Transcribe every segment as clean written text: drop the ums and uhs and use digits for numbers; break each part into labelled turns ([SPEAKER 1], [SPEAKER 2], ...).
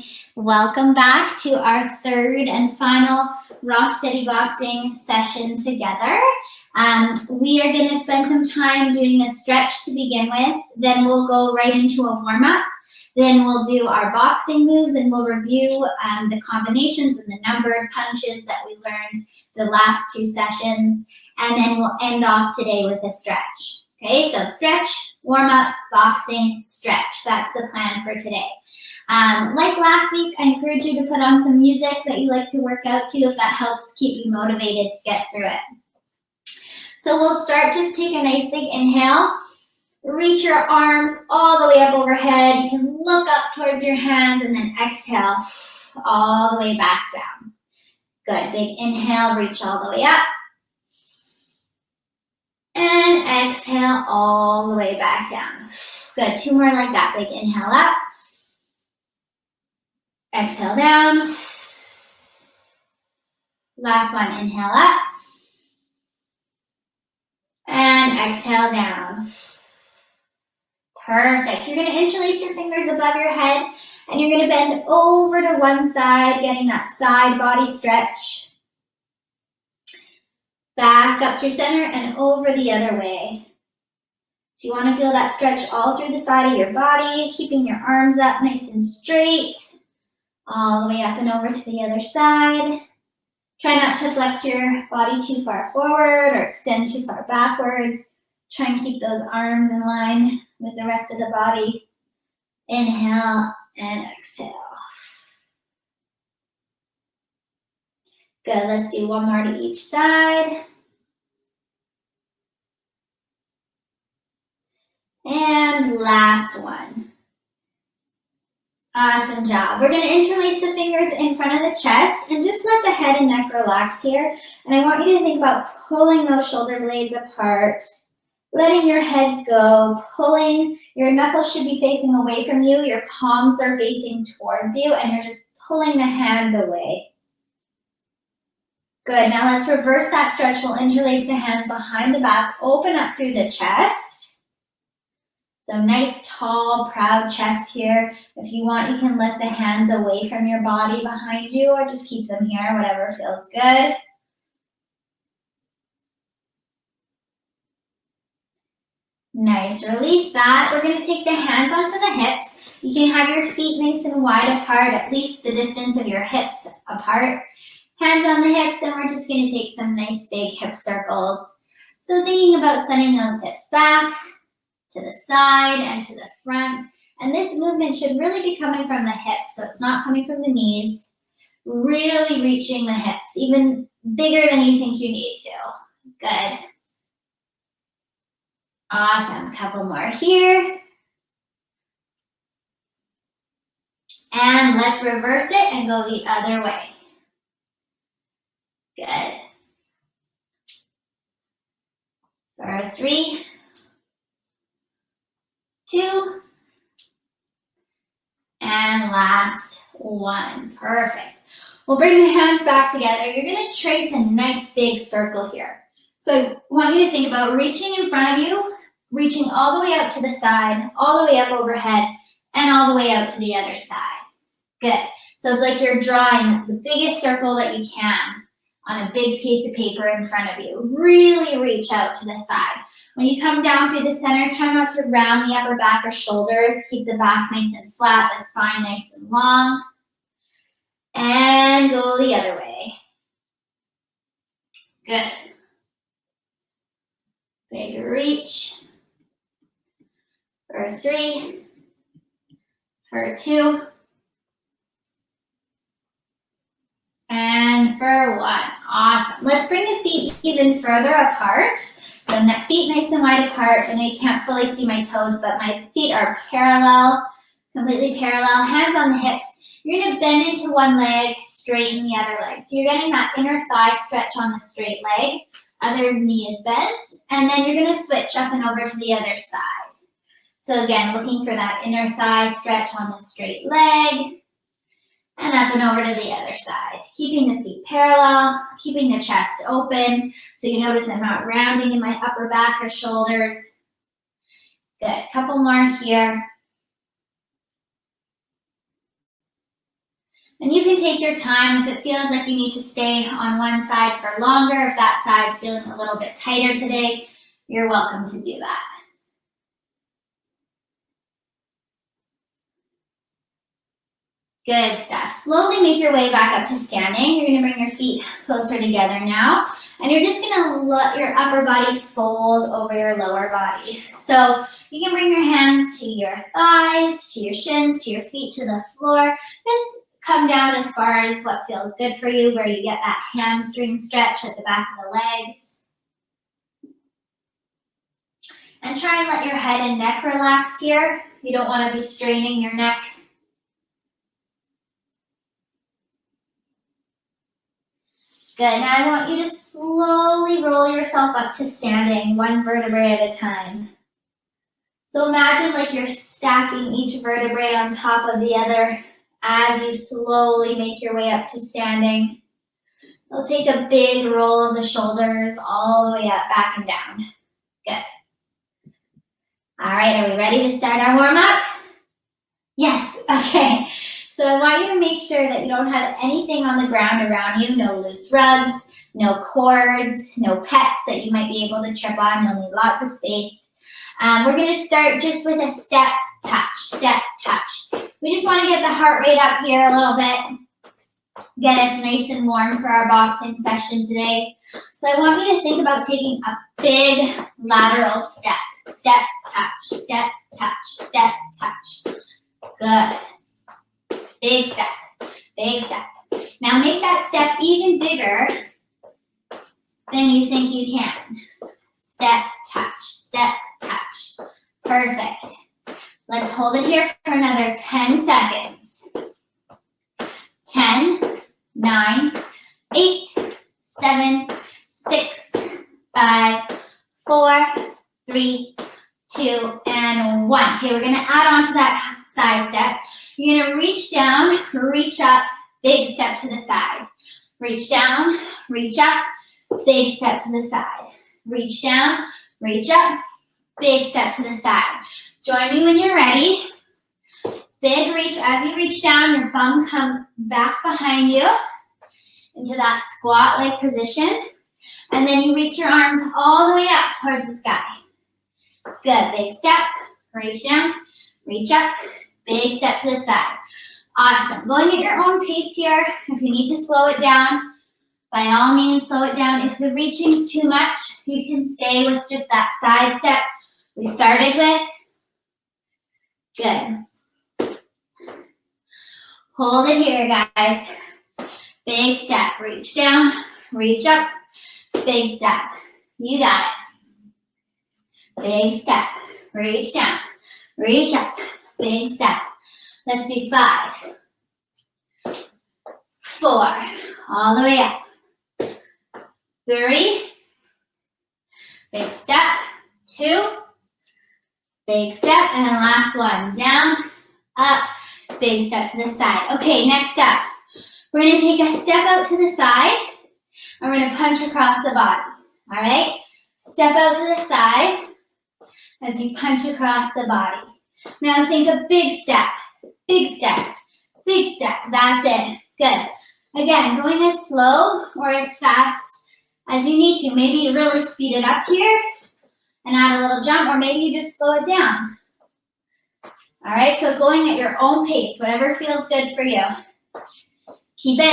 [SPEAKER 1] everyone. Welcome back to our third and final Rock Steady Boxing session together. We are going to spend some time doing a stretch to begin with. Then we'll go right into a warm-up. Then we'll do our boxing moves and we'll review the combinations and the numbered punches that we learned the last two sessions. And then we'll end off today with a stretch. Okay, so stretch, warm up, boxing, stretch. That's the plan for today. Like last week, I encourage you to put on some music that you like to work out to if that helps keep you motivated to get through it. So we'll start, just take a nice big inhale. Reach your arms all the way up overhead. You can look up towards your hands and then exhale all the way back down. Good, big inhale, reach all the way up. And exhale all the way back down. Good, two more like that. Big inhale up. Exhale down. Last one, inhale up. And exhale down. Perfect. You're going to interlace your fingers above your head and you're going to bend over to one side, getting that side body stretch. Back up through center and over the other way. So you want to feel that stretch all through the side of your body, keeping your arms up nice and straight, all the way up and over to the other side. Try not to flex your body too far forward or extend too far backwards. Try and keep those arms in line with the rest of the body. Inhale and exhale. Good, let's do one more to each side. And last one. Awesome job. We're going to interlace the fingers in front of the chest and just let the head and neck relax here. And I want you to think about pulling those shoulder blades apart, letting your head go, pulling. Your knuckles should be facing away from you. Your palms are facing towards you, and you're just pulling the hands away. Good. Now let's reverse that stretch. We'll interlace the hands behind the back, open up through the chest. So nice, tall, proud chest here. If you want, you can lift the hands away from your body behind you or just keep them here, whatever feels good. Nice, release that. We're going to take the hands onto the hips. You can have your feet nice and wide apart, at least the distance of your hips apart. Hands on the hips, and we're just going to take some nice big hip circles. So thinking about sending those hips back, to the side and to the front. And this movement should really be coming from the hips, so it's not coming from the knees. Really reaching the hips, even bigger than you think you need to. Good. Awesome. Couple more here. And let's reverse it and go the other way. Good. For 3, 2, and last one. Perfect. We'll bring the hands back together. You're going to trace a nice big circle here. So I want you to think about reaching in front of you, reaching all the way out to the side, all the way up overhead, and all the way out to the other side. Good. So it's like you're drawing the biggest circle that you can on a big piece of paper in front of you. Really reach out to the side. When you come down through the center, try not to round the upper back or shoulders. Keep the back nice and flat, the spine nice and long. And go the other way. Good. Big reach. For 3, for 2, and for 1. Awesome. Let's bring the feet even further apart. So feet nice and wide apart. I know you can't fully see my toes, but my feet are parallel, completely parallel. Hands on the hips. You're going to bend into one leg, straighten the other leg. So you're getting that inner thigh stretch on the straight leg. Other knee is bent. And then you're going to switch up and over to the other side. So again, looking for that inner thigh stretch on the straight leg. And up and over to the other side. Keeping the feet parallel, keeping the chest open. So you notice I'm not rounding in my upper back or shoulders. Good, couple more here. And you can take your time if it feels like you need to stay on one side for longer. If that side's feeling a little bit tighter today, you're welcome to do that. Good stuff. Slowly make your way back up to standing. You're going to bring your feet closer together now. And you're just going to let your upper body fold over your lower body. So you can bring your hands to your thighs, to your shins, to your feet, to the floor. Just come down as far as what feels good for you, where you get that hamstring stretch at the back of the legs. And try and let your head and neck relax here. You don't want to be straining your neck. Good, now I want you to slowly roll yourself up to standing, one vertebrae at a time. So imagine like you're stacking each vertebrae on top of the other as you slowly make your way up to standing. You'll take a big roll of the shoulders all the way up, back and down. Good. All right, are we ready to start our warm-up? Yes, okay. So I want you to make sure that you don't have anything on the ground around you, no loose rugs, no cords, no pets that you might be able to trip on. You'll need lots of space. We're going to start just with a step, touch. We just want to get the heart rate up here a little bit, get us nice and warm for our boxing session today. So I want you to think about taking a big lateral step. Step, touch, step, touch, step, touch. Good. Big step, big step. Now make that step even bigger than you think you can. Step, touch. Perfect. Let's hold it here for another 10 seconds. 10, 9, 8, 7, 6, 5, 4, 3, 2, and 1. Okay, we're gonna add on to that side step. You're gonna reach down, reach up, big step to the side. Reach down, reach up, big step to the side. Reach down, reach up, big step to the side. Join me when you're ready. Big reach. As you reach down, your bum comes back behind you into that squat-like position. And then you reach your arms all the way up towards the sky. Good. Big step. Reach down, reach up, big step to the side. Awesome. Going at your own pace here. If you need to slow it down, by all means, slow it down. If the reaching's too much, you can stay with just that side step we started with. Good. Hold it here, guys. Big step. Reach down, reach up, big step. You got it. Big step. Reach down, reach up, big step. Let's do 5, 4, all the way up. 3, big step, 2, big step, and last one, down, up, big step to the side. Okay, next up, we're gonna take a step out to the side, and we're gonna punch across the body, all right? Step out to the side as you punch across the body. Now think a big step, big step, big step. That's it. Good. Again, going as slow or as fast as you need to. Maybe you really speed it up here and add a little jump, or maybe you just slow it down. All right, so going at your own pace, whatever feels good for you. Keep it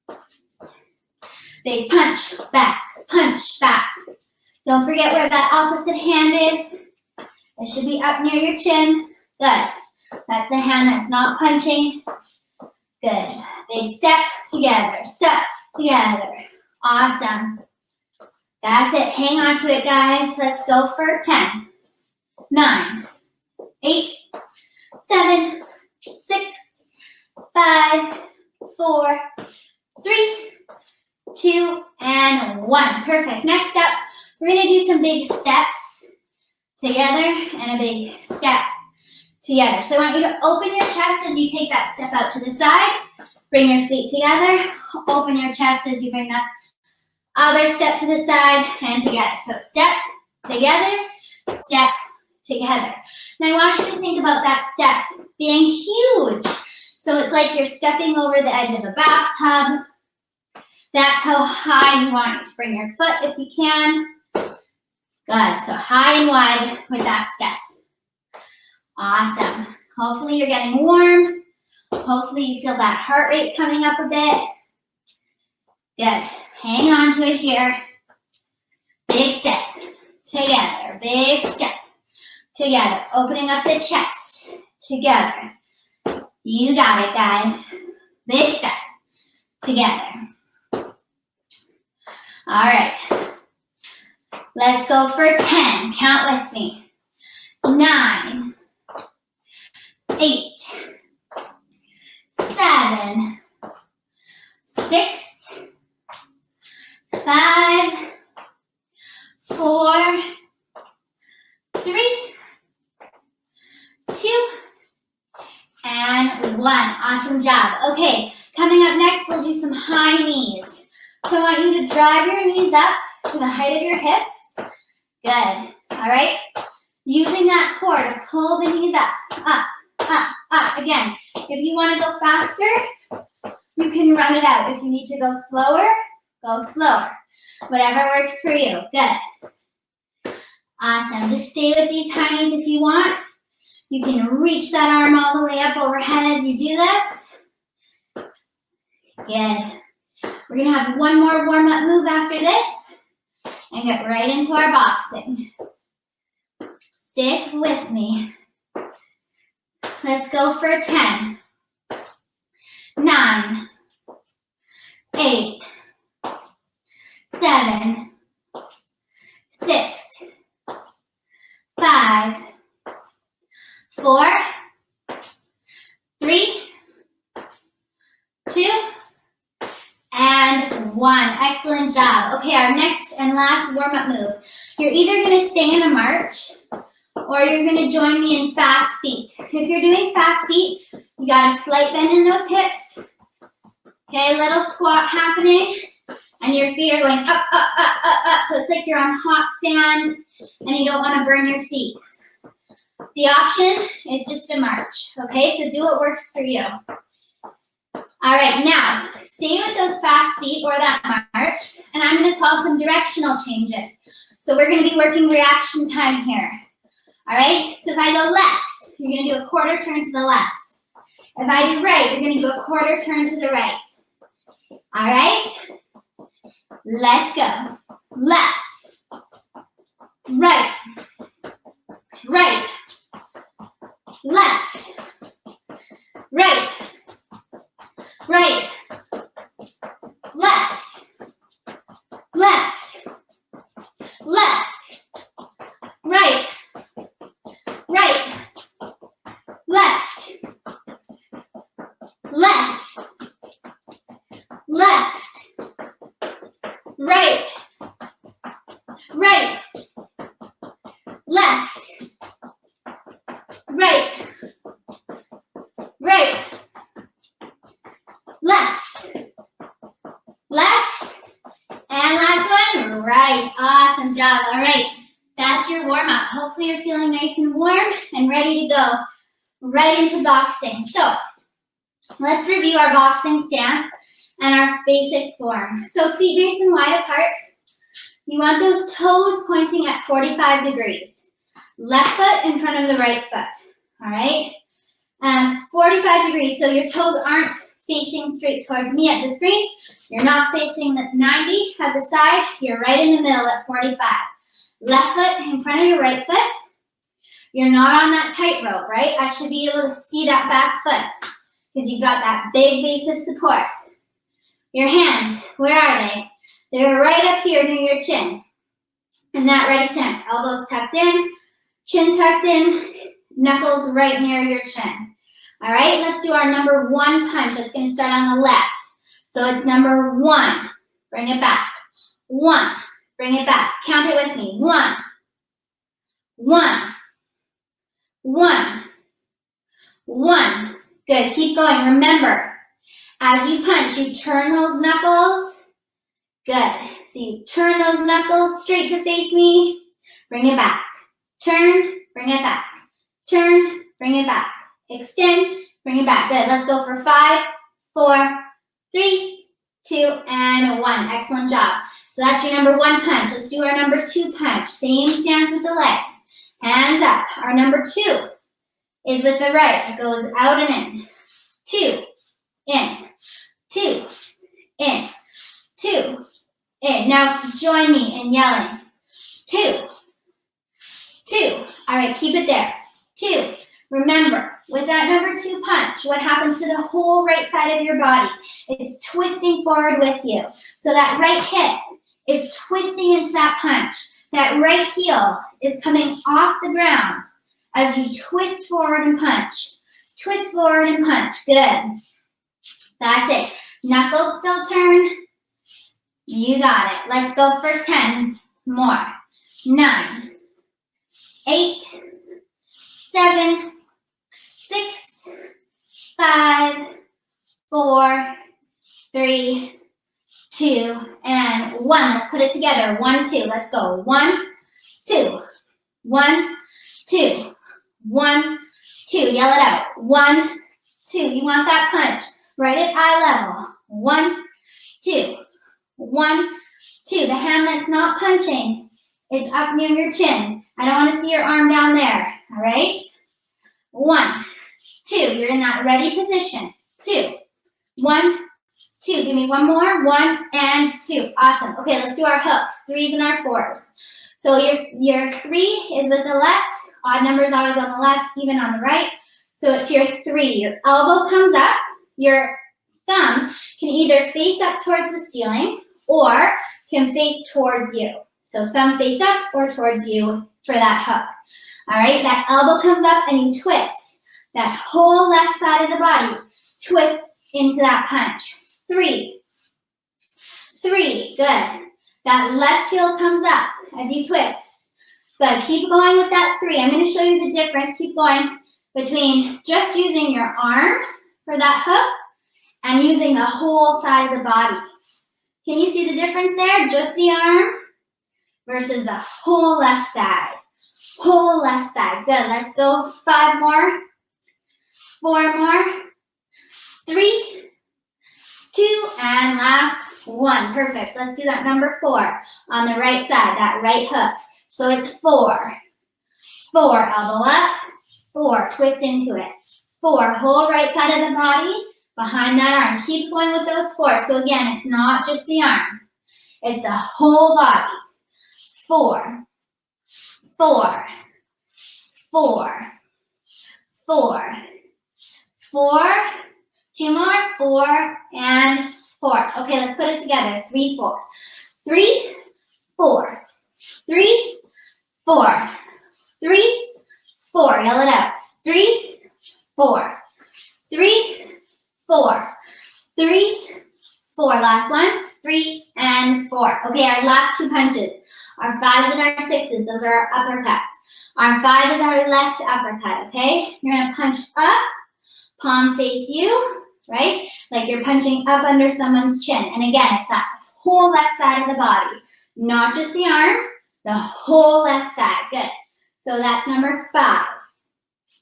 [SPEAKER 1] up. Big punch, back, punch, back. Don't forget where that opposite hand is. It should be up near your chin. Good. That's the hand that's not punching. Good. Big step together. Step together. Awesome. That's it. Hang on to it, guys. Let's go for 10, 9, 8, 7, 6, 5, 4, 3, 2, and 1. Perfect. Next up, we're going to do some big steps together and a big step together. So I want you to open your chest as you take that step out to the side. Bring your feet together. Open your chest as you bring that other step to the side and together. So step together, step together. Now I want you to think about that step being huge. So So it's like you're stepping over the edge of a bathtub. That's how high you want to bring your foot if you can. Good, so high and wide with that step. Awesome. Hopefully you're getting warm. Hopefully you feel that heart rate coming up a bit. Good, hang on to it here. Big step, together, big step, together. Opening up the chest, together. You got it, guys. Big step, together. All right, let's go for 10. Count with me. 9, 8, 7, 6, 5, 4, 3, 2, and 1. Awesome job. Okay, coming up next, we'll do some high knees. So I want you to drive your knees up to the height of your hips. Good. All right. Using that core to pull the knees up, up, up, up. Again, if you want to go faster, you can run it out. If you need to go slower, go slower. Whatever works for you. Good. Awesome. Just stay with these high knees if you want. You can reach that arm all the way up overhead as you do this. Good. We're going to have one more warm-up move after this and get right into our boxing. Stick with me. Let's go for 10, 9, 8, 7, 6, 5, 4, 3, 2, and 1. Excellent job. Okay, our next and last warm-up move. You're either going to stay in a march or you're going to join me in fast feet. If you're doing fast feet, you got a slight bend in those hips. Okay, a little squat happening, and your feet are going up, up, up, up, up. So it's like you're on hot sand, and you don't want to burn your feet. The option is just a march. Okay, so do what works for you. All right, now, stay with those fast feet or that march, and I'm going to call some directional changes. So we're going to be working reaction time here. All right, so if I go left, you're going to do a quarter turn to the left. If I do right, you're going to do a quarter turn to the right. All right, let's go. Left, right, right, left, right, right, left, left, left, right, right, left, left, left, right, right, left, right, right, left, left, and last one, right. Awesome job. All right, that's your warm-up. Hopefully you're feeling nice and warm and ready to go right into boxing. So let's review our boxing stance and our basic form. So feet nice and wide apart. You want those toes pointing at 45 degrees. Left foot in front of the right foot. All right? 45 degrees, so your toes aren't facing straight towards me at the screen. You're not facing the 90 at the side. You're right in the middle at 45. Left foot in front of your right foot. You're not on that tightrope, right? I should be able to see that back foot because you've got that big base of support. Your hands, where are they? They're right up here near your chin. In that ready stance, elbows tucked in, chin tucked in, knuckles right near your chin. All right, let's do our number 1 punch. That's going to start on the left. So it's number 1. Bring it back. 1. Bring it back. Count it with me. 1. 1. 1. 1. Good. Keep going. Remember, as you punch, you turn those knuckles. Good. So you turn those knuckles straight to face me. Bring it back. Turn. Bring it back. Turn. Bring it back. Extend, Bring it back. Good. Let's go for 5, 4, 3, 2, and 1. Excellent job. So that's your number 1 punch. Let's do our number 2 punch. Same stance with the legs. Hands up. Our number 2 is with the right. It goes out and in. 2, in, 2, in, 2, in. Now join me in yelling. 2, 2. All right, keep it there. 2. Remember, with that number 2 punch, what happens to the whole right side of your body? It's twisting forward with you. So that right hip is twisting into that punch. That right heel is coming off the ground as you twist forward and punch. Twist forward and punch. Good. That's it. Knuckles still turn. You got it. Let's go for 10 more. 9, 8, 7, 6, 5, 4, 3, 2, and 1. Let's put it together. 1, 2. Let's go. 1, 2. 1, 2. 1, 2. Yell it out. 1, 2. You want that punch right at eye level. 1, 2. 1, 2. The hand that's not punching is up near your chin. I don't want to see your arm down there. All right? 1, 2. You're in that ready position. 2. 1, 2. Give me one more. 1 and 2. Awesome. Okay, let's do our hooks. 3s and our 4s. So your 3 is with the left. Odd number is always on the left, even on the right. So it's your 3. Your elbow comes up. Your thumb can either face up towards the ceiling or can face towards you. So thumb face up or towards you for that hook. All right, that elbow comes up and you twist. That whole left side of the body twists into that punch. 3, 3, good. That left heel comes up as you twist. Good, keep going with that 3. I'm going to show you the difference. Keep going between just using your arm for that hook and using the whole side of the body. Can you see the difference there? Just the arm versus the whole left side. Whole left side. Good. Let's go 5 more. 4 more. 3, 2, and last 1. Perfect. Let's do that number 4 on the right side, that right hook. So it's 4. 4, elbow up. 4, twist into it. 4, whole right side of the body behind that arm. Keep going with those 4. So again, it's not just the arm. It's the whole body. 4, 4, 4, 4, 4, 2 more, 4, and 4. Okay, let's put it together. 3, 4. 3, 4. 3, 4. 3, 4. Yell it out. 3, 4. 3, 4. 3, 4. Last one. 3 and 4. Okay, our last 2 punches. Our 5s and our 6s. Those are our uppercuts. Our 5 is our left uppercut, okay? You're going to punch up, palm face you, right? Like you're punching up under someone's chin. And again, it's that whole left side of the body. Not just the arm, the whole left side. Good. So that's number 5.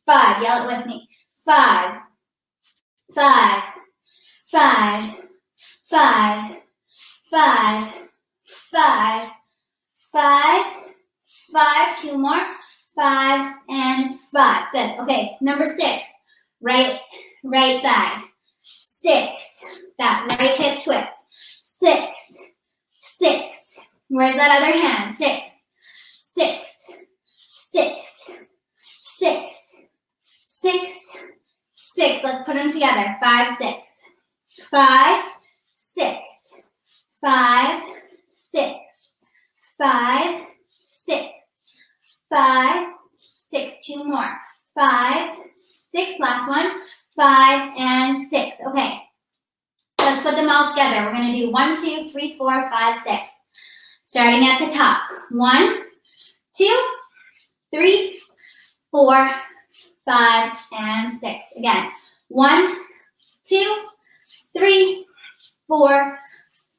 [SPEAKER 1] 5. Yell it with me. 5. 5. 5. 5. 5. 5. 5. 5. 2 more. 5 and 5. Good. Okay. Number 6. Right side. 6. That right hip twist. 6. 6. Where's that other hand? 6. 6. 6. 6. 6. 6. Let's put them together. 5, 6. 5, 6. 5, 6. 5, 6. 5, 6. 2 more. 5, 6. Last one. 5 and 6. Okay. Let's put them all together. We're going to do 1, 2, 3, 4, 5, 6. Starting at the top. 1, 2, 3, 4, 5, and 6. Again. 1, 2, 3, 4,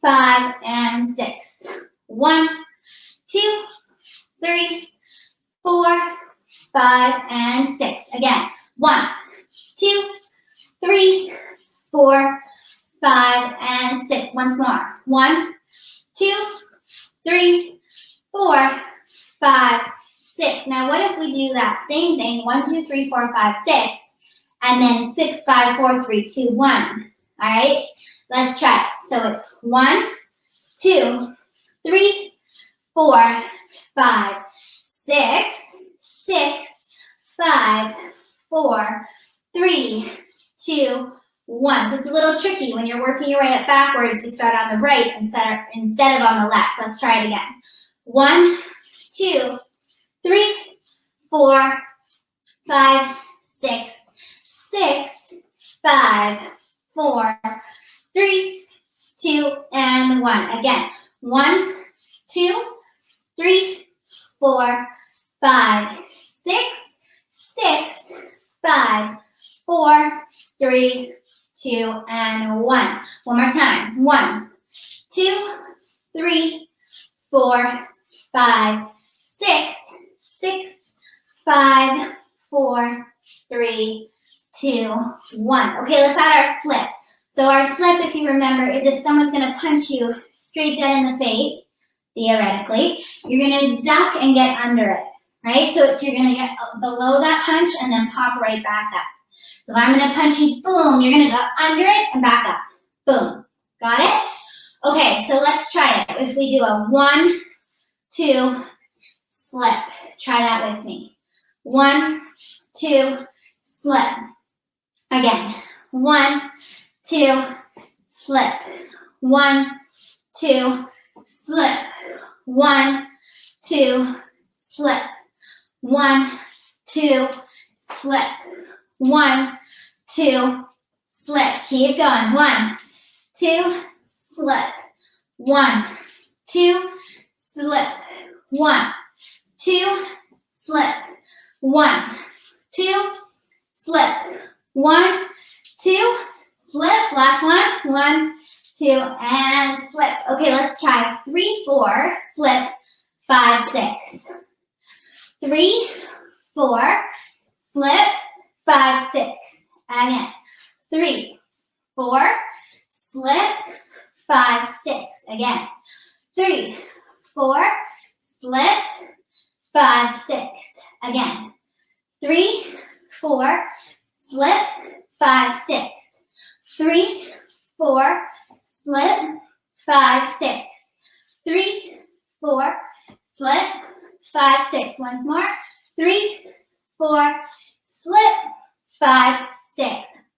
[SPEAKER 1] 5, and 6. 1, 2, 3, 4, 5, and 6. Again. 1, 2, 3, 4, 5, and 6. Once more. 1, 2, 3, 4, 5, 6. Now what if we do that same thing? 1, 2, 3, 4, 5, 6, and then 6, 5, 4, 3, 2, 1. All right, let's try it. So it's 1, 2, 3, 4, 5, 6, 6, 5, 4, 3, 2, 1. So it's a little tricky when you're working your way up backwards. You start on the right instead of on the left. Let's try it again. 1, 2, 3, 4, 5, 6, 6, 5, 4, 3, 2, and 1. Again, 1, 2, 3, 4, 5, 6, 6, 5, 4, 3, 2, and 1. One more time. 1, 2, 3, 4, 5, 6, 6, 5, 4, 3, 2, 1. Okay, let's add our slip. So our slip, if you remember, is if someone's going to punch you straight dead in the face, theoretically, you're going to duck and get under it, right? So you're going to get below that punch and then pop right back up. So if I'm going to punch you, boom, you're going to go under it and back up. Boom. Got it? Okay, so let's try it. If we do a 1, 2, slip. Try that with me. 1, 2, slip. Again. 1, 2, slip. 1, 2, slip. 1, 2, slip. 1, 2, slip. 1, 2, slip. Keep going. 1, 2, slip. 1, 2, slip. 1, 2, slip. 1, 2, slip. 1, 2, slip. Last one. 1, 2, and slip. Okay, let's try 3, 4, slip, 5, 6. 3, 4, slip, 5, 6. Again. 3, 4, slip, 5, 6. Again. 3, 4, slip, 5, 6. Again. 3, 4, slip, 5, 6. 3, 4, slip, 5, 6. 3, 4, slip, 5, 6. Once more. 3, 4, slip, 5, 6.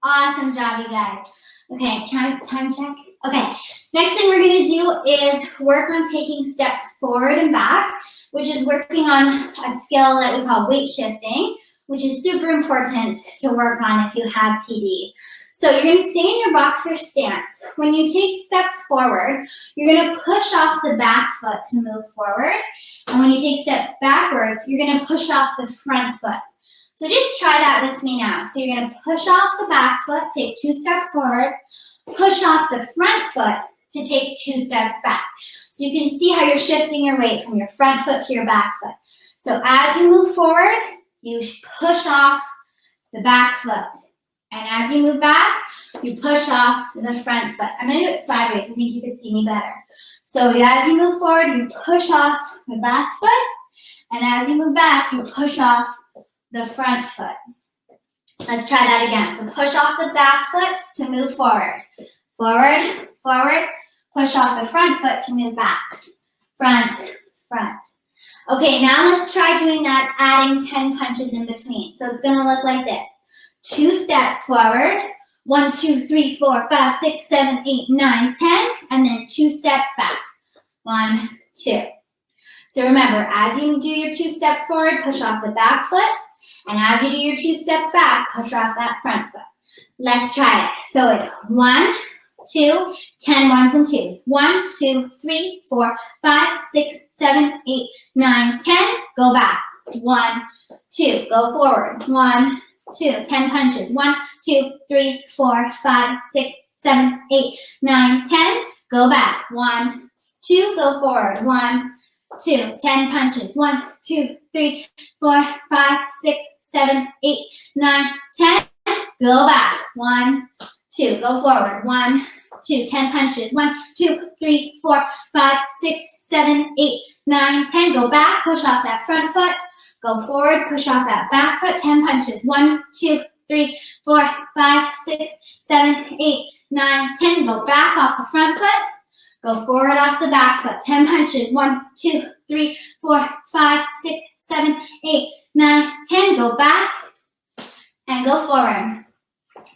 [SPEAKER 1] Awesome job, you guys. Okay, time check. Okay, next thing we're going to do is work on taking steps forward and back, which is working on a skill that we call weight shifting, which is super important to work on if you have PD. So you're going to stay in your boxer stance. When you take steps forward, you're going to push off the back foot to move forward. And when you take steps backwards, you're going to push off the front foot. So just try that with me now. So you're going to push off the back foot, take 2 steps forward, push off the front foot to take 2 steps back. So you can see how you're shifting your weight from your front foot to your back foot. So as you move forward, you push off the back foot. And as you move back, you push off the front foot. I'm going to do it sideways. I think you can see me better. So as you move forward, you push off the back foot. And as you move back, you push off the front foot. Let's try that again. So push off the back foot to move forward. Forward, forward. Push off the front foot to move back. Front, front. Okay, now let's try doing that, adding 10 punches in between. So it's going to look like this. 2 steps forward. 1, 2, 3, 4, 5, 6, 7, 8, 9, 10. And then 2 steps back. 1, 2. So remember, as you do your 2 steps forward, push off the back foot. And as you do your 2 steps back, push off that front foot. Let's try it. So it's 1, 2, 10 ones and twos. 1, 2, 3, 4, 5, 6, 7, 8, 9, 10. Go back. 1, 2. Go forward. 1, 2. 10 punches. 1, 2, 3, 4, 5, 6, 7, 8, 9, 10. Go back. 1, 2. Go forward. 1, 2. 10 punches. 1, 2, 3, 4, 5, 6, 7, 8, 9, 10. Go back. 1, 2. Go forward. 1, 2. 10 punches. 1, 2, 3, 4, 5, 6, 7, 8, 9, 10. Go back. Push off that front foot. Go forward. Push off that back foot. 10 punches. 1, 2, 3, 4, 5, 6, 7, 8, 9, 10. Go back off the front foot. Go forward off the back foot. 10 punches. 1, 2, 3, 4, 5, 6, 7, 8, 9, 10. Go back and go forward.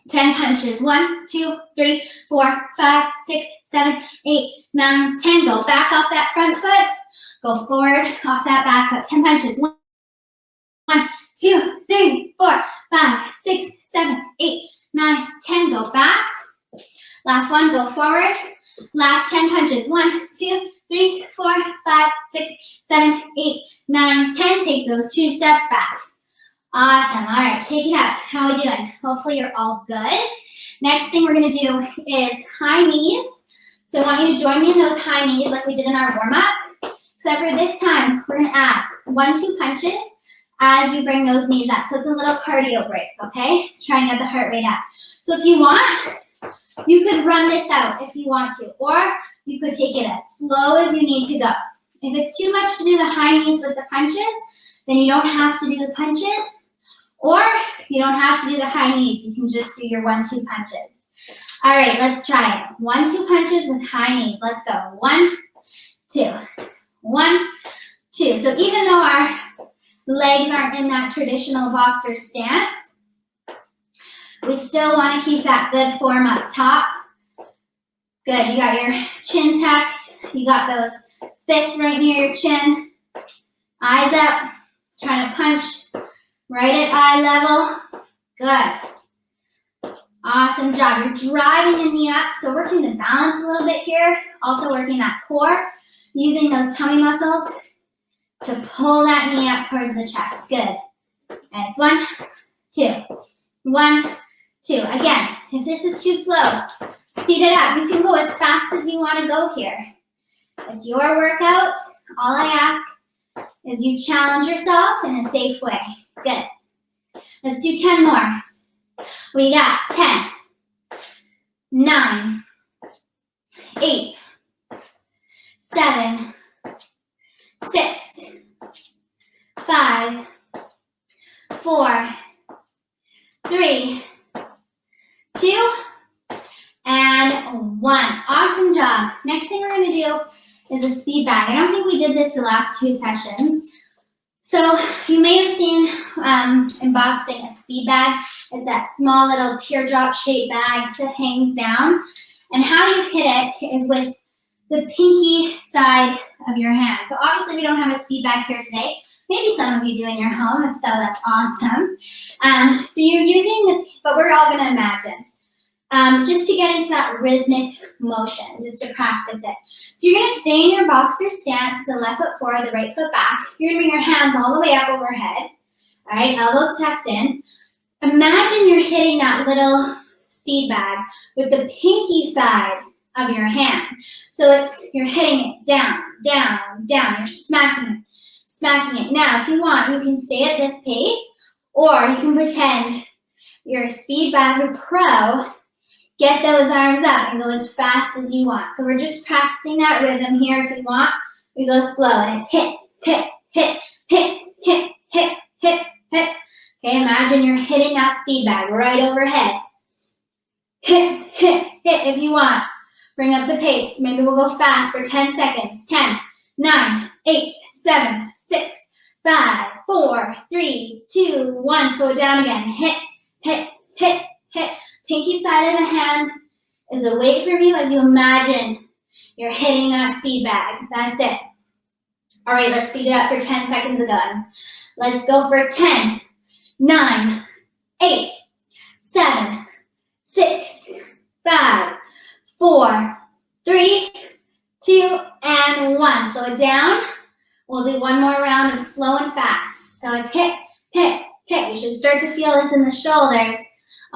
[SPEAKER 1] 10 punches. 1, 2, 3, 4, 5, 6, 7, 8, 9, 10. Go back off that front foot. Go forward off that back foot. 10 punches. 1, 2, 3, 4, 5, 6, 7, 8, 9, 10. Go back. Last one. Go forward. Last 10 punches. 1, 2, 3, 4, 5, 6, 7, 8, 9, 10. Take those 2 steps back. Awesome. All right, shake it up. How are we doing? Hopefully you're all good. Next thing we're going to do is high knees. So I want you to join me in those high knees like we did in our warm-up. Except for this time, we're going to add 1, 2 punches as you bring those knees up. So it's a little cardio break, okay? Let's try and get the heart rate up. So if you want, you could run this out if you want to, or you could take it as slow as you need to go. If it's too much to do the high knees with the punches, then you don't have to do the punches, or you don't have to do the high knees. You can just do your 1, 2 punches. All right, let's try it. 1, 2 punches with high knees. Let's go. 1, 2. 1, 2. So even though our legs aren't in that traditional boxer stance, we still want to keep that good form up top. Good. You got your chin tucked. You got those fists right near your chin. Eyes up. Trying to punch right at eye level. Good. Awesome job. You're driving the knee up. So working the balance a little bit here. Also working that core. Using those tummy muscles to pull that knee up towards the chest. Good. And it's 1, 2. 1, 2. Again, if this is too slow, speed it up. You can go as fast as you want to go here. It's your workout. All I ask is you challenge yourself in a safe way. Good. Let's do 10 more. We got 10, 9, 8, 7, 6, 5, 4, 3, 2, and 1. Awesome job. Next thing we're going to do is a speed bag. I don't think we did this the last 2 sessions. So you may have seen in boxing a speed bag. It's that small little teardrop shaped bag that hangs down. And how you hit it is with the pinky side of your hand. So obviously we don't have a speed bag here today. Maybe some of you do in your home. If so, that's awesome. So you're using but we're all going to imagine. Just to get into that rhythmic motion, just to practice it. So you're going to stay in your boxer stance with the left foot forward, the right foot back. You're going to bring your hands all the way up overhead. All right, elbows tucked in. Imagine you're hitting that little speed bag with the pinky side of your hand. So you're hitting it down, down, down. You're smacking it. Now, if you want, you can stay at this pace, or you can pretend you're a speed bagger pro. Get those arms up and go as fast as you want. So we're just practicing that rhythm here. If you want, we go slow. And it's hit, hit, hit, hit, hit, hit, hit, hit. Okay, imagine you're hitting that speed bag right overhead. Hit, hit, hit if you want. Bring up the pace. Maybe we'll go fast for 10 seconds. 10, 9, 8, 7, 6, 5, 4, 3, 2, 1. Slow it down again. Hit, hit, hit, hit. Pinky side of the hand is a weight for you as you imagine you're hitting that speed bag. That's it. All right, let's speed it up for 10 seconds again. Let's go for 10, 9, 8, 7, 6, 5, 4, 3, 2, and 1. Slow it down. We'll do one more round of slow and fast. So it's hit, hit, hit. You should start to feel this in the shoulders.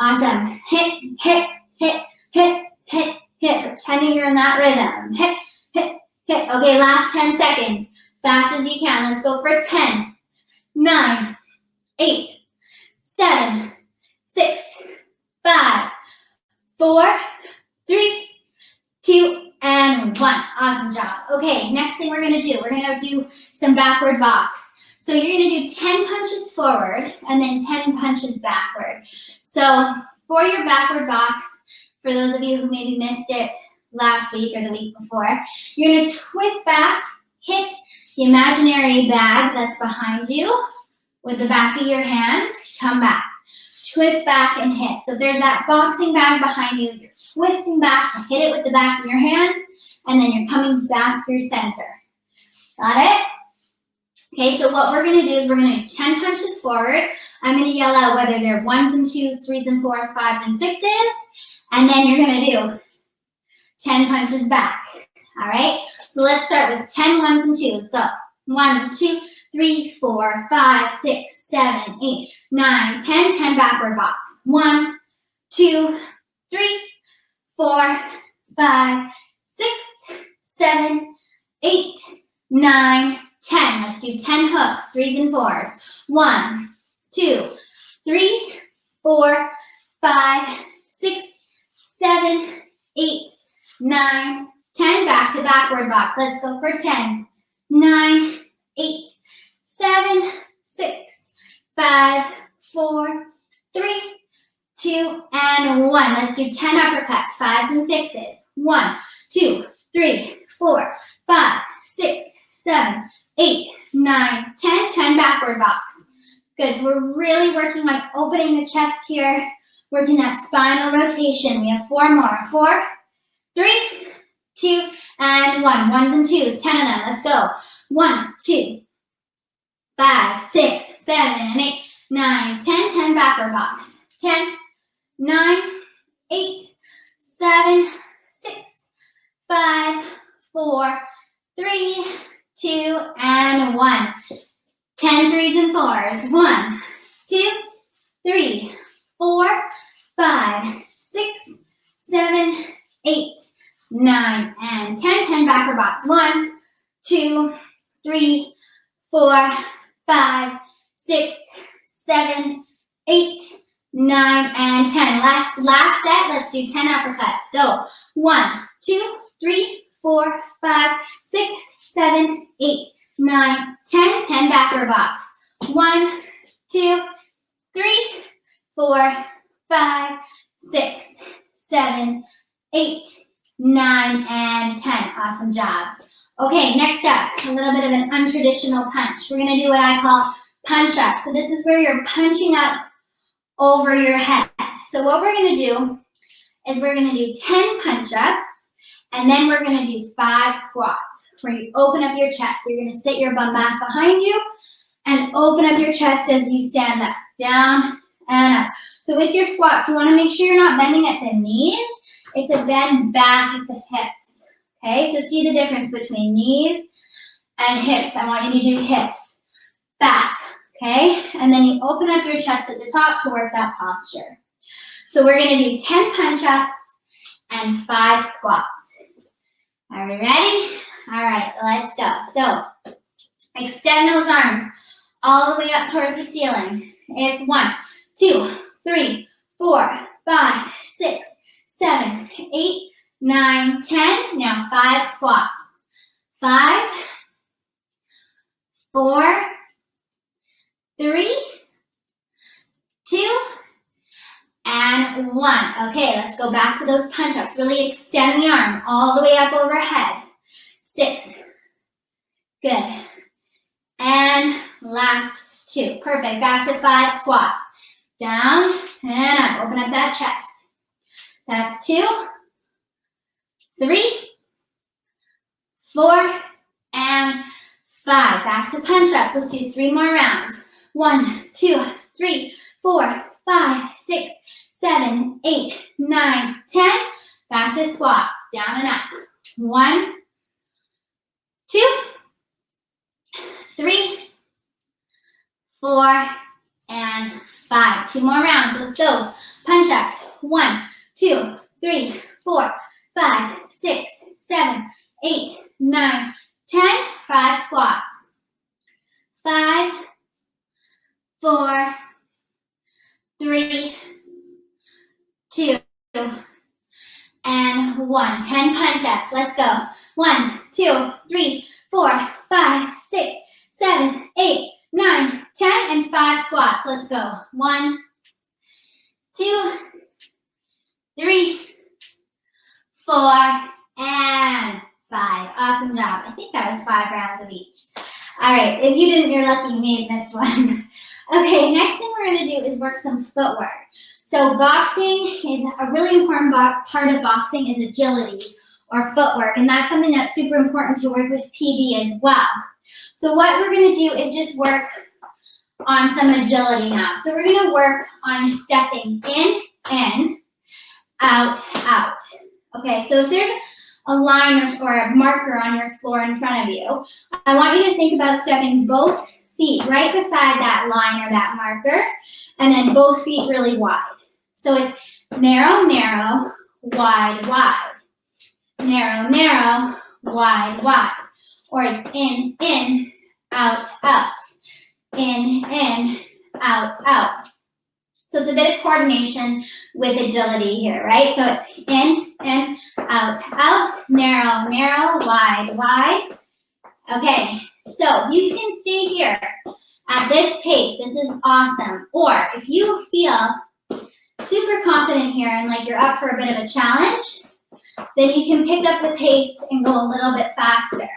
[SPEAKER 1] Awesome. Hit, hit, hit, hit, hit, hit. Pretending you're in that rhythm. Hit, hit, hit. Okay, last 10 seconds. Fast as you can. Let's go for 10, 9, 8, 7, 6, 5, 4, 3, 2, and 1. Awesome job. Okay, next thing we're gonna do some backward box. So you're gonna do 10 punches forward and then 10 punches backward. So for your backward box, for those of you who maybe missed it last week or the week before, you're gonna twist back, hit the imaginary bag that's behind you with the back of your hand, come back. Twist back and hit. So there's that boxing bag behind you. You're twisting back to hit it with the back of your hand, and then you're coming back through center. Got it? Okay, so what we're gonna do is we're gonna do 10 punches forward. I'm gonna yell out whether they're 1s and 2s, 3s and 4s, 5s and 6s, and then you're gonna do 10 punches back. All right, so let's start with 10 1s and 2s. Go. 1, 2, 3, 4, 5, 6, 7, 8, 9, 10, 10 backward box. 1, 2, 3, 4, 5, 6, 7, 8, 9, 10. Let's do 10 hooks, 3s and 4s. 1, 2, 3, 4, 5, 6, 7, 8, 9, 10. Back to backward box. Let's go for 10, 9, 8, 7, 6, 5, 4, 3, 2, and 1. Let's do 10 uppercuts, 5s and 6s. 1, 2, 3, 4, 5, 6, 7, 8, 9, 10, 10 backward box. Good, so we're really working on opening the chest here, working that spinal rotation. We have 4 more. 4, 3, 2, and 1. 1s and 2s, 10 of them. Let's go. 1, 2, 5, 6, 7, and 8, 9, 10, 10 backward box. 10, 9, 8, 7, 6, 5, 4, 3, 2, and 1. 10 3s and 4s. 1, 2, 3, 4, 5, 6, 7, 8, 9, and 10. 10 backward box. 1, 2, 3, 4, 5, 6, 7, 8, 9, and 10. Last set, let's do 10 uppercuts. Go. 1, 2, 3, 4, 5, 6, 7, 8, 9, 10. 10 backward box. 1, 2, 3, 4, 5, 6, 7, 8, 9, and 10. Awesome job. Okay, next up, a little bit of an untraditional punch. We're gonna do what I call punch up. So this is where you're punching up over your head. So what we're gonna do is we're gonna do 10 punch ups, and then we're gonna do 5 squats, where you open up your chest. So you're gonna sit your bum back behind you and open up your chest as you stand up, down and up. So with your squats, you wanna make sure you're not bending at the knees. It's a bend back at the hips. Okay, so see the difference between knees and hips. I want you to do hips, back, okay? And then you open up your chest at the top to work that posture. So we're gonna do 10 punch-ups and 5 squats. Are we ready? All right, let's go. So extend those arms all the way up towards the ceiling. It's 1, 2, 3, 4, 5, 6, 7, 8, 9, 10. Now 5 squats. 5, 4, 3, 2, and 1. Okay, let's go back to those punch-ups. Really extend the arm all the way up overhead. 6. Good. And last 2. Perfect. Back to 5 squats. Down and up. Open up that chest. That's 2, 3, 4, and 5. Back to punch-ups. Let's do 3 more rounds. 1, 2, 3, 4, 5, 6, 7, 8, 9, 10. Back to squats. Down and up. 1, 2, 3, 4, and 5. 2 more rounds. Let's go. Punch-ups. 1, 2, 3, 4, 5, 6, 7, 8, 9, 10. 5 squats. 5, 4, 3, and 1. 10 punch-ups. Let's go. 1, 2, 3, 4, 5, 6, 7, 8, 9, 10, and 5 squats. Let's go. 1, 2, 3, 4, and 5. Awesome job. I think that was 5 rounds of each. All right, if you didn't, you're lucky you may have missed one. Okay, next thing we're gonna do is work some footwork. So boxing is a really important part of boxing is agility or footwork, and that's something that's super important to work with PB as well. So what we're gonna do is just work on some agility now. So we're gonna work on stepping in, out, out. Okay, so if there's a line or a marker on your floor in front of you, I want you to think about stepping both feet right beside that line or that marker, and then both feet really wide. So it's narrow, narrow, wide, wide. Narrow, narrow, wide, wide. Or it's in, out, out. In, out, out. So it's a bit of coordination with agility here, right? So it's in, out, out, narrow, narrow, wide, wide. Okay, so you can stay here at this pace. This is awesome. Or if you feel super confident here and like you're up for a bit of a challenge, then you can pick up the pace and go a little bit faster.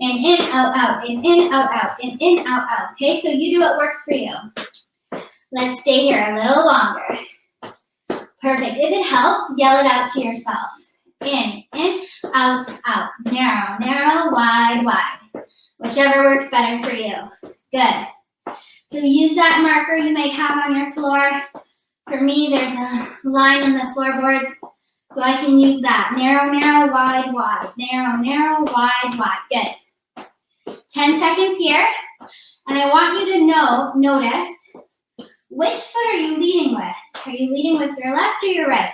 [SPEAKER 1] In, out, out, in, out, out, in, out, out. Okay, so you do what works for you. Let's stay here a little longer. Perfect. If it helps, yell it out to yourself. In, out, out. Narrow, narrow, wide, wide. Whichever works better for you. Good. So use that marker you might have on your floor. For me, there's a line in the floorboards, so I can use that. Narrow, narrow, wide, wide. Narrow, narrow, wide, wide. Good. 10 seconds here. And I want you to notice, which foot are you leading with? Are you leading with your left or your right?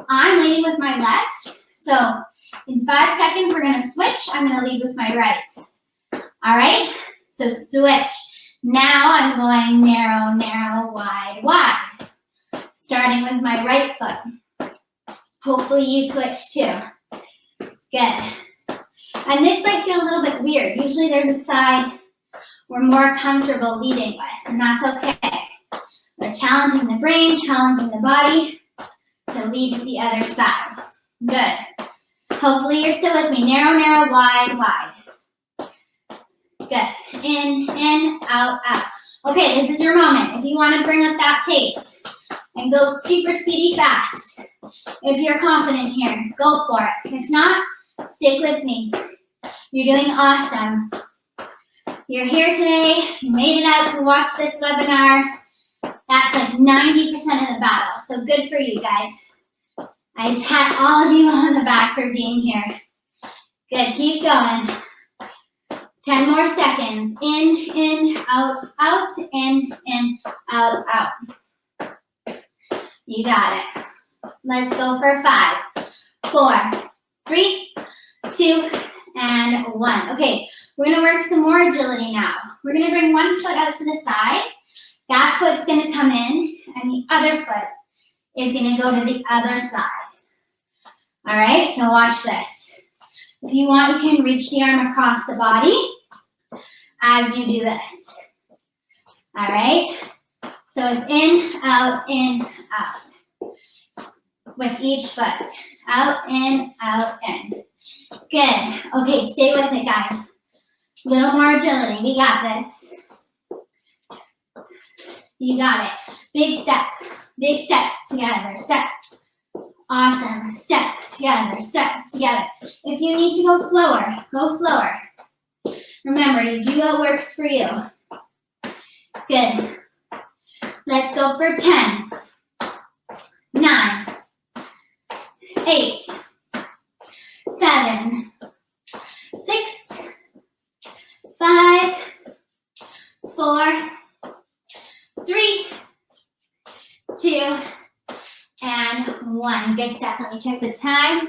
[SPEAKER 1] I'm leading with my left. So in 5 seconds, we're gonna switch. I'm gonna lead with my right. All right, so switch. Now I'm going narrow, narrow, wide, wide. Starting with my right foot. Hopefully you switch too. Good. And this might feel a little bit weird. Usually there's a side we're more comfortable leading with, and that's okay. We're challenging the brain, challenging the body to lead with the other side. Good. Hopefully you're still with me. Narrow, narrow, wide, wide. Good. In, out, out. Okay, this is your moment. If you want to bring up that pace and go super speedy fast, if you're confident here, go for it. If not, stick with me. You're doing awesome. You're here today. You made it out to watch this webinar. That's like 90% of the battle. So good for you guys. I pat all of you on the back for being here. Good, keep going. 10 more seconds. In, out, out, in, out, out. You got it. Let's go for 5, 4, 3, 2, and 1. Okay, we're gonna work some more agility now. We're gonna bring one foot out to the side. That foot's gonna come in, and the other foot is gonna go to the other side. All right, so watch this. If you want, you can reach the arm across the body as you do this. All right, so it's in, out, with each foot. Out, in, in. Good. Okay, stay with it, guys. Little more agility. We got this. You got it. Big step together, step. Awesome, step together, step together. If you need to go slower, go slower. Remember, you do what works for you. Good. Let's go for 10, 9, 8, 7, 6, 5, 4, 3, 2, and 1. Good stuff. Let me check the time.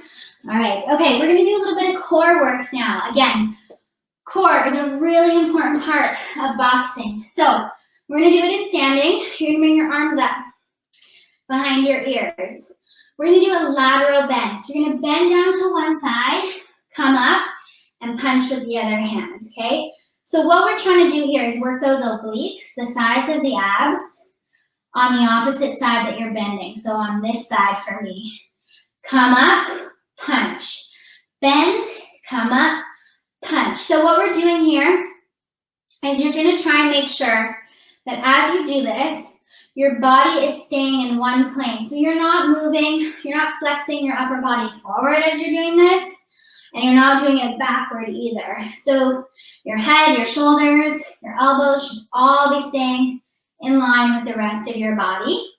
[SPEAKER 1] All right. Okay, we're going to do a little bit of core work now. Again, core is a really important part of boxing. So we're going to do it in standing. You're going to bring your arms up behind your ears. We're gonna do a lateral bend. So you're gonna bend down to one side, come up, and punch with the other hand, okay? So what we're trying to do here is work those obliques, the sides of the abs, on the opposite side that you're bending. So on this side for me. Come up, punch. Bend, come up, punch. So what we're doing here is you're gonna try and make sure that as you do this, your body is staying in one plane. So you're not moving, you're not flexing your upper body forward as you're doing this, and you're not doing it backward either. So your head, your shoulders, your elbows should all be staying in line with the rest of your body.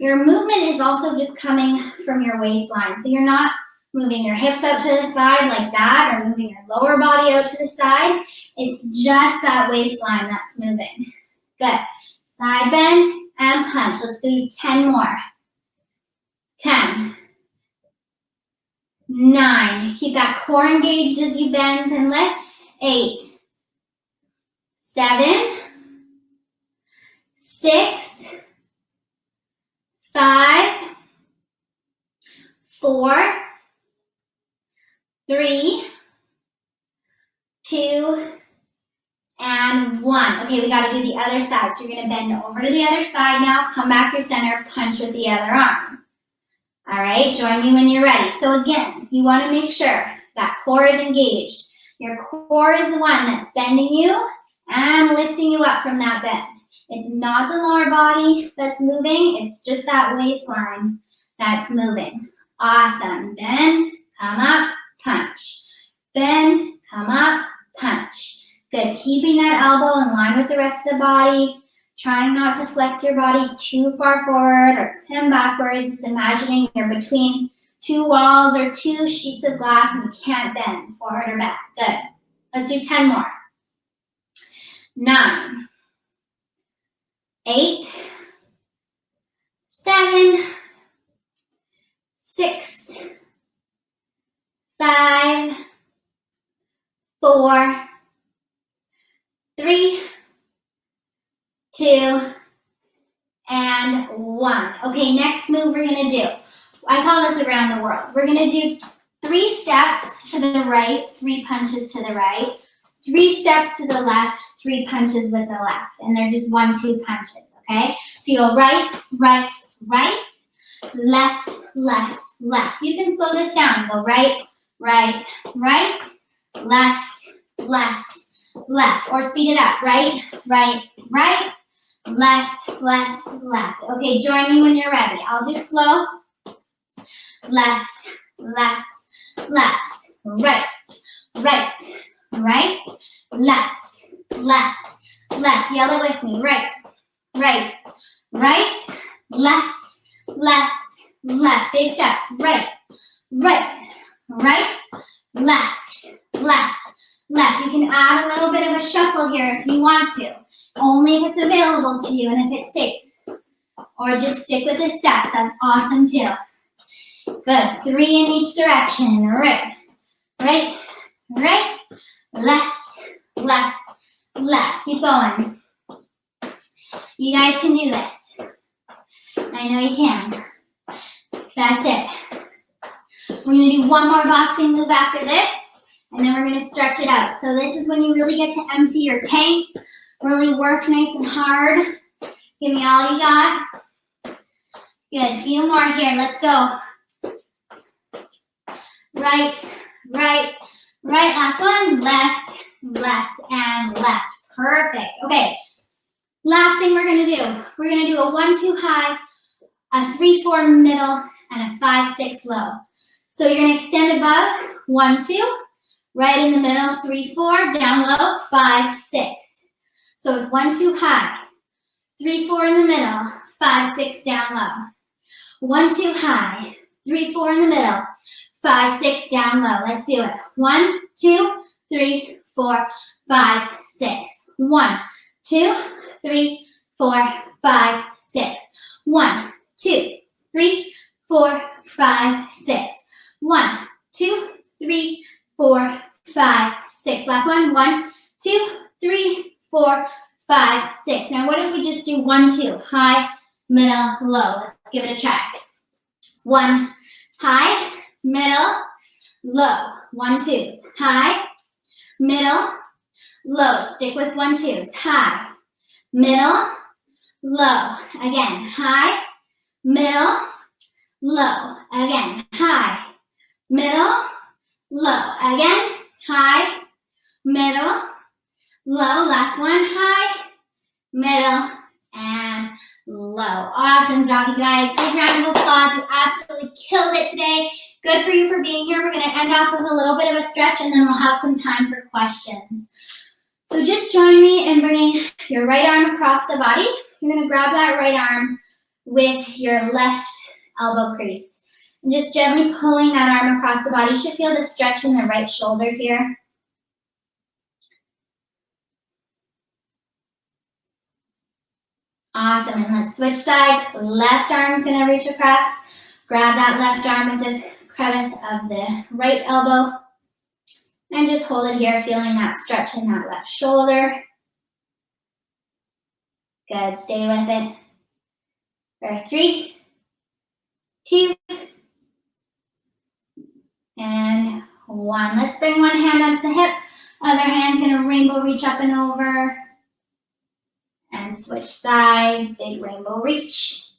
[SPEAKER 1] Your movement is also just coming from your waistline. So you're not moving your hips out to the side like that or moving your lower body out to the side. It's just that waistline that's moving. Good. Side bend and punch. Let's do 10 more. 10. 9. Keep that core engaged as you bend and lift. 8. 7. 6. 5. 4. 3. 2. And 1. Okay, we got to do the other side. So you're going to bend over to the other side now. Come back to center. Punch with the other arm. All right, join me when you're ready. So again, you want to make sure that core is engaged. Your core is the one that's bending you and lifting you up from that bend. It's not the lower body that's moving. It's just that waistline that's moving. Awesome. Bend, come up, punch. Bend, come up, punch. Good. Keeping that elbow in line with the rest of the body. Trying not to flex your body too far forward or extend backwards. Just imagining you're between two walls or two sheets of glass and you can't bend forward or back. Good. Let's do 10 more. 9. 8. 7. 6. 5. 4. 3. 2, and 1. Okay, next move we're gonna do. I call this around the world. We're gonna do 3 steps to the right, 3 punches to the right, 3 steps to the left, 3 punches with the left. And they're just 1-2 punches, okay? So you go right, right, right, left, left, left. You can slow this down. Go right, right, right, left, left, left. Or speed it up. Right, right, right, left, left, left. Okay, join me when you're ready. I'll do slow. Left, left, left, right, right, right, left, left, left. Yell it with me. Right, right, right, left, left, left. Big steps. Right, right, right, left, left, left. You can add a little bit of a shuffle here if you want to. Only if it's available to you and if it's safe. Or just stick with the steps. That's awesome too. Good. 3 in each direction. Right, right, right, left, left, left. Keep going. You guys can do this. I know you can. That's it. We're going to do one more boxing move after this, and then we're going to stretch it out. So this is when you really get to empty your tank. Really work nice and hard. Give me all you got. Good. A few more here. Let's go. Right, right, right. Last one. Left, left, and left. Perfect. Okay. Last thing we're going to do. We're going to do a 1-2 high, a 3-4 middle, and a 5-6 low. So you're going to extend above, 1-2, right in the middle, 3-4, down low, 5-6. So it's 1-2 high, 3-4 in the middle, 5-6 down low. 1-2 high, 3-4 in the middle, 5-6 down low. Let's do it. 1, 2, 3, 4, 5, 6. 1, 2, 3, 4, 5, 6. 1, 2, 3, 4, 5, 6. 1, 2, 3, 4, 5, 6. Last one. 1, 2, 3, 4, 5, 6. Now what if we just do 1, 2, high, middle, low? Let's give it a try. 1, high, middle, low. 1, 2s. High, middle, low. Stick with 1, 2s. High, middle, low. Again, high, middle, low. Again, high, middle, low. Again, high, middle, low. Last one, high, middle, and low. Awesome job, you guys. Big round of applause. You absolutely killed it today. Good for you for being here. We're going to end off with a little bit of a stretch, and then we'll have some time for questions. So just join me in bringing your right arm across the body. You're going to grab that right arm with your left elbow crease. And just gently pulling that arm across the body. You should feel the stretch in the right shoulder here. Awesome, and let's switch sides. Left arm's gonna reach across. Grab that left arm with the crevice of the right elbow. And just hold it here, feeling that stretch in that left shoulder. Good, stay with it. For 3, 2, and 1. Let's bring one hand onto the hip. Other hand's gonna rainbow reach up and over. And switch sides, big rainbow reach.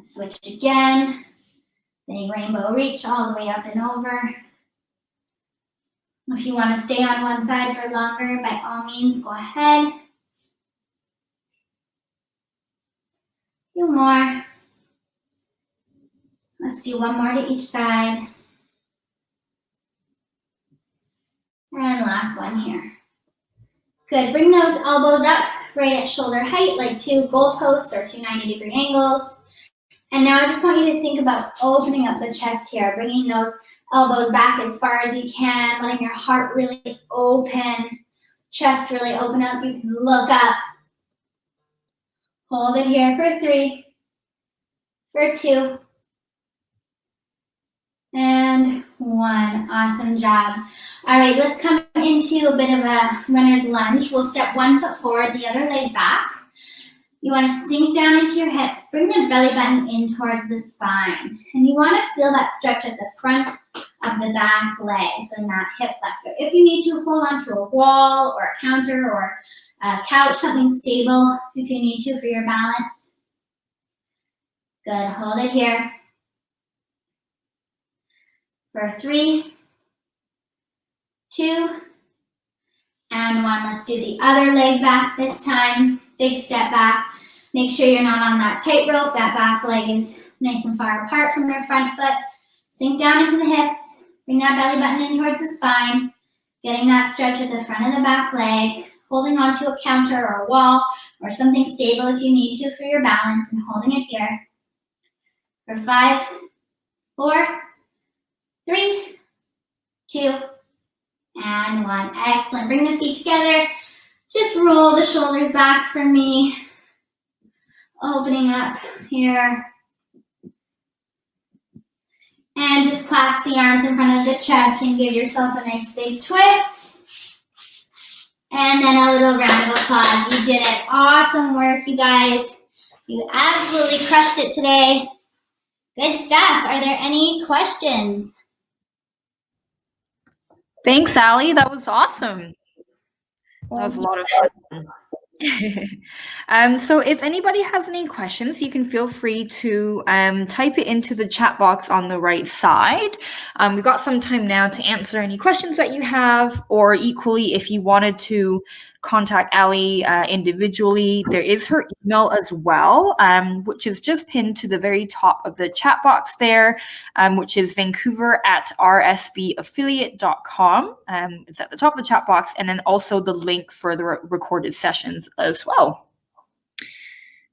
[SPEAKER 1] Switch again, big rainbow reach all the way up and over. If you want to stay on one side for longer, by all means, go ahead. A few more. Let's do one more to each side. And last one here. Good, bring those elbows up right at shoulder height, like 2 goalposts or 2 90-degree angles. And now I just want you to think about opening up the chest here, bringing those elbows back as far as you can, letting your heart really open, chest really open up. You can look up. Hold it here for 3, for 2, and 1. Awesome job. All right, let's come into a bit of a runner's lunge. We'll step 1 foot forward, the other leg back. You want to sink down into your hips, bring the belly button in towards the spine. And you want to feel that stretch at the front of the back leg, so in that hip flexor. If you need to, hold onto a wall or a counter or a couch, something stable if you need to for your balance. Good, hold it here. For 3, 2, and 1. Let's do the other leg back this time. Big step back. Make sure you're not on that tightrope. That back leg is nice and far apart from your front foot. Sink down into the hips. Bring that belly button in towards the spine. Getting that stretch at the front of the back leg. Holding onto a counter or a wall or something stable if you need to for your balance, and holding it here. For 5, 4, 3, 2, and 1. Excellent. Bring the feet together. Just roll the shoulders back for me. Opening up here. And just clasp the arms in front of the chest and give yourself a nice big twist. And then a little round of applause. You did it. Awesome work, you guys. You absolutely crushed it today. Good stuff. Are there any questions?
[SPEAKER 2] Thanks, Allie. That was awesome. That was a lot of fun. So if anybody has any questions, you can feel free to type it into the chat box on the right side. We've got some time now to answer any questions that you have, or equally, if you wanted to contact Allie individually, there is her email as well, which is just pinned to the very top of the chat box there, which is vancouver@rsbaffiliate.com. It's at the top of the chat box, and then also the link for the recorded sessions as well.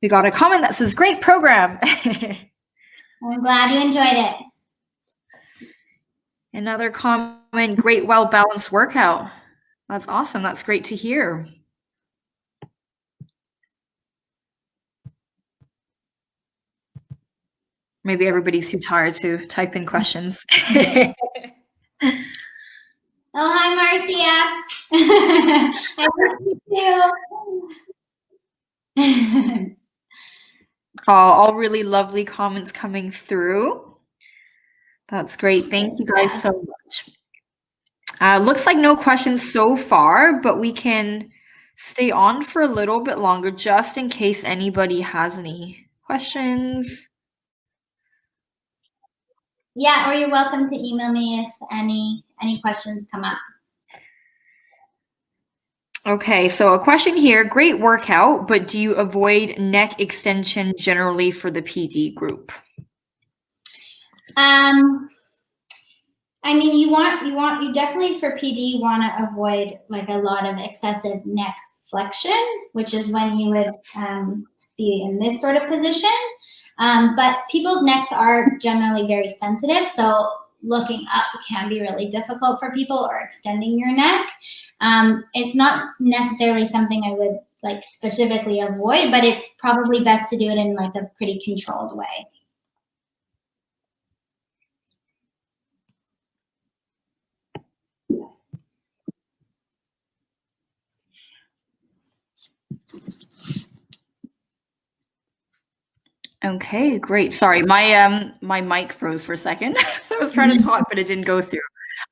[SPEAKER 2] We got a comment that says, great program.
[SPEAKER 1] I'm glad you enjoyed it.
[SPEAKER 2] Another comment, great, well-balanced workout. That's awesome. That's great to hear. Maybe everybody's too tired to type in questions.
[SPEAKER 1] Oh, hi, Marcia. I miss you too.
[SPEAKER 2] all really lovely comments coming through. That's great. Thank you guys so much. Looks like no questions so far, but we can stay on for a little bit longer just in case anybody has any questions.
[SPEAKER 1] Yeah, or you're welcome to email me if any questions come up.
[SPEAKER 2] Okay, so a question here, great workout, but do you avoid neck extension generally for the PD group?
[SPEAKER 1] I mean, you definitely for PD want to avoid like a lot of excessive neck flexion, which is when you would be in this sort of position. But people's necks are generally very sensitive, so looking up can be really difficult for people, or extending your neck. It's not necessarily something I would like specifically avoid, but it's probably best to do it in like a pretty controlled way.
[SPEAKER 2] Okay, great. Sorry, my mic froze for a second, so I was trying to talk, but it didn't go through.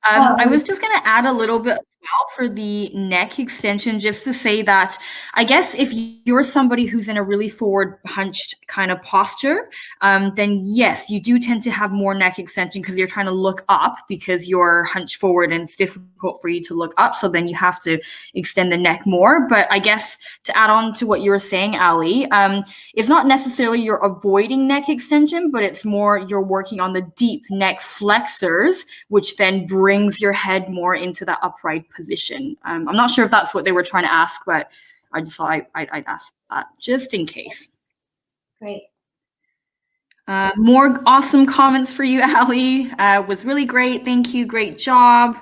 [SPEAKER 2] I was just going to add a little bit well for the neck extension, just to say that I guess if you're somebody who's in a really forward hunched kind of posture, then yes, you do tend to have more neck extension because you're trying to look up because you're hunched forward and it's difficult for you to look up. So then you have to extend the neck more. But I guess to add on to what you were saying, Allie, it's not necessarily you're avoiding neck extension, but it's more you're working on the deep neck flexors, which then brings your head more into that upright position. I'm not sure if that's what they were trying to ask, but I just thought I'd ask that just in case.
[SPEAKER 1] Great.
[SPEAKER 2] More awesome comments for you, Allie. Was really great. Thank you. Great job.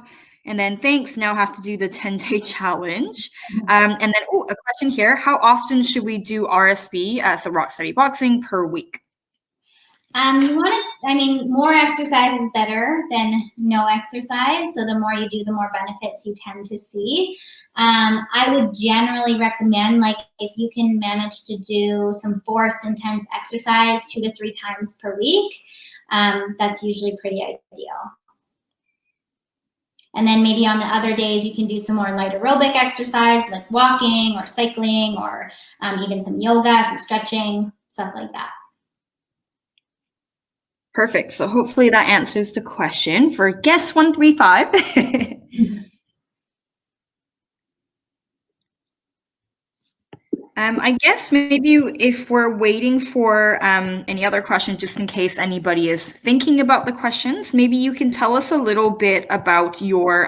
[SPEAKER 2] And then thanks. Now have to do the 10-day challenge. And then, a question here. How often should we do RSB, so rock steady boxing, per week?
[SPEAKER 1] You want to, I mean, more exercise is better than no exercise. So the more you do, the more benefits you tend to see. I would generally recommend, like, if you can manage to do some forced intense exercise 2 to 3 times per week, that's usually pretty ideal. And then maybe on the other days, you can do some more light aerobic exercise, like walking or cycling, or even some yoga, some stretching, stuff like that.
[SPEAKER 2] Perfect. So hopefully that answers the question for guess 135. I guess maybe if we're waiting for any other questions, just in case anybody is thinking about the questions, maybe you can tell us a little bit about your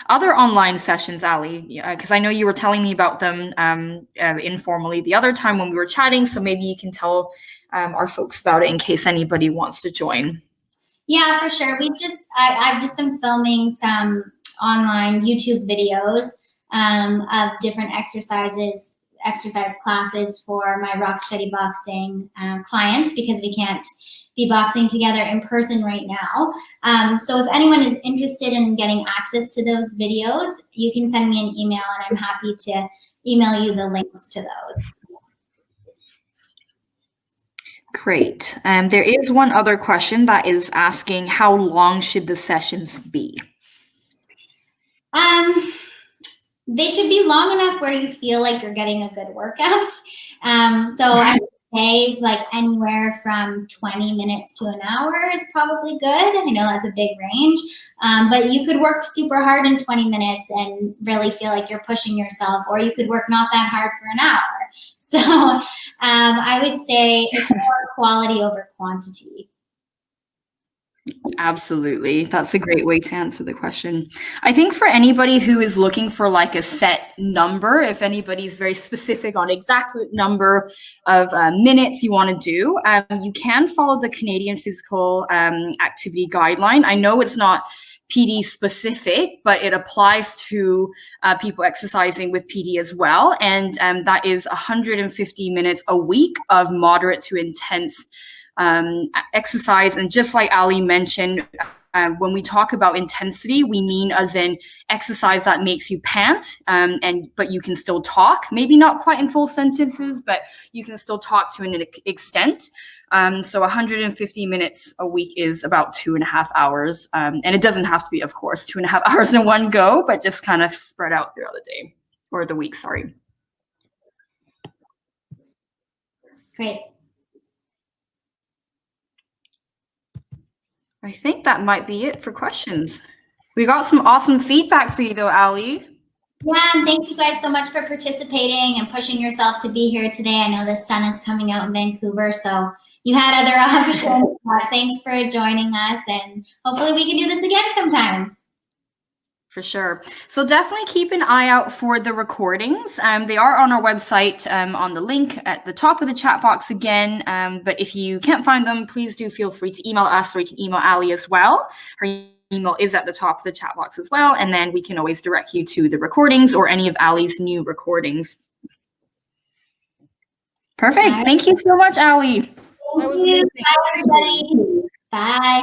[SPEAKER 2] other online sessions, Allie, because I know you were telling me about them informally the other time when we were chatting. So maybe you can tell our folks about it in case anybody wants to join.
[SPEAKER 1] Yeah, for sure. I've just been filming some online YouTube videos of different exercise classes for my rock steady boxing clients, because we can't be boxing together in person right now. So if anyone is interested in getting access to those videos, you can send me an email and I'm happy to email you the links to those.
[SPEAKER 2] Great. There is one other question that is asking, how long should the sessions be?
[SPEAKER 1] They should be long enough where you feel like you're getting a good workout. So I would say like anywhere from 20 minutes to an hour is probably good. I know that's a big range, but you could work super hard in 20 minutes and really feel like you're pushing yourself, or you could work not that hard for an hour. So I would say it's more quality over quantity.
[SPEAKER 2] Absolutely. That's a great way to answer the question. I think for anybody who is looking for like a set number, if anybody's very specific on exactly number of minutes you want to do, you can follow the Canadian Physical Activity Guideline. I know it's not PD specific, but it applies to people exercising with PD as well. And that is 150 minutes a week of moderate to intense exercise. And just like Ali mentioned, when we talk about intensity, we mean as in exercise that makes you pant, but you can still talk. Maybe not quite in full sentences, but you can still talk to an extent. So 150 minutes a week is about 2.5 hours. And it doesn't have to be, of course, 2.5 hours in one go, but just kind of spread out throughout the day or the week, sorry.
[SPEAKER 1] Great.
[SPEAKER 2] I think that might be it for questions. We got some awesome feedback for you though, Allie.
[SPEAKER 1] Yeah, and thank you guys so much for participating and pushing yourself to be here today. I know the sun is coming out in Vancouver, so you had other options. Thanks for joining us, and hopefully we can do this again sometime.
[SPEAKER 2] For sure. So definitely keep an eye out for the recordings. They are on our website on the link at the top of the chat box again. But if you can't find them, please do feel free to email us, or you can email Allie as well. Her email is at the top of the chat box as well. And then we can always direct you to the recordings or any of Allie's new recordings. Perfect. Right. Thank you so much, Allie.
[SPEAKER 1] Thank you. Bye, everybody. Bye.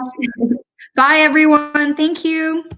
[SPEAKER 2] Bye, everyone. Thank you.